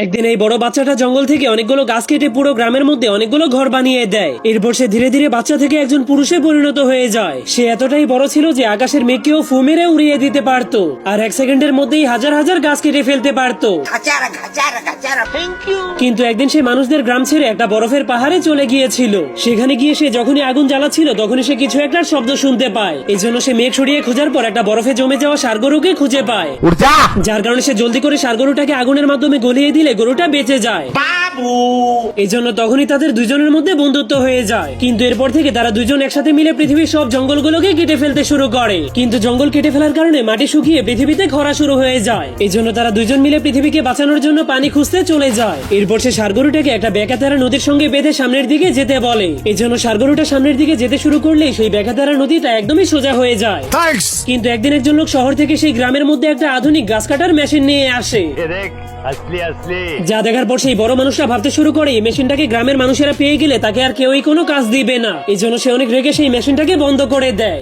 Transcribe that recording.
একদিন এই বড় বাচ্চাটা জঙ্গল থেকে অনেকগুলো গাছ কেটে পুরো গ্রামের মধ্যে অনেকগুলো ঘর বানিয়ে দেয়। এরপর সে ধীরে ধীরে বাচ্চা থেকে একজন পুরুষে পরিণত হয়ে যায়। সে এতটাই বড় ছিল যে আকাশের মেঘকেও ফু মেরে উড়িয়ে দিতে পারতো, আর 1 সেকেন্ডের মধ্যেই হাজার হাজার গাছ কেটে ফেলতে পারতো। কিন্তু একদিন সে মানুষদের গ্রাম ছেড়ে একটা বরফের পাহাড়ে চলে গিয়েছিল। সেখানে গিয়ে সে যখনই আগুন জ্বালাচ্ছিল তখনই সে কিছু একটা শব্দ শুনতে পায়। এই জন্য সে মেঘ সরিয়ে খোঁজার পর একটা বরফে জমে যাওয়া ষাঁড় গরুকে খুঁজে পায়, যার কারণে সে জলদি করে ষাঁড় গরুটাকে আগুনের মাধ্যমে গলিয়ে দিলে গরুটা বেঁচে যায়। এই জন্য তখনই তাদের দুজনের মধ্যে বন্ধুত্ব হয়ে যায়। কিন্তু এরপর থেকে তারা দুজন একসাথে মিলে পৃথিবীর সব জঙ্গলগুলোকে কেটে ফেলতে শুরু করে। কিন্তু জঙ্গল কেটে ফেলার কারণে মাটি শুকিয়ে পৃথিবীতে খরা শুরু হয়ে যায়। এই জন্য তারা দুজন মিলে পৃথিবীকে বাঁচানোর জন্য পানি খুঁজতে চলে যায়। এরপর সে ষাঁড় গরুটাকে একটা বেকাতারা নদীর সঙ্গে বেঁধে সামনের দিকে যেতে বলে। এই জন্য ষাঁড় গরুটা সামনের দিকে যেতে শুরু করলেই সেই বেকাতারা নদীটা একদমই সোজা হয়ে যায়। কিন্তু একদিন একজন লোক শহর থেকে সেই গ্রামের মধ্যে একটা আধুনিক গাছ কাটার মেশিন নিয়ে আসে, যা দেখার পর সেই বড় মানুষটা ভাবতে শুরু করে এই মেশিনটাকে গ্রামের মানুষেরা পেয়ে গেলে তাকে আর কেউই কোনো কাজ দিবে না। এই জন্য সে অনেক রেগে সেই মেশিনটাকে বন্ধ করে দেয়।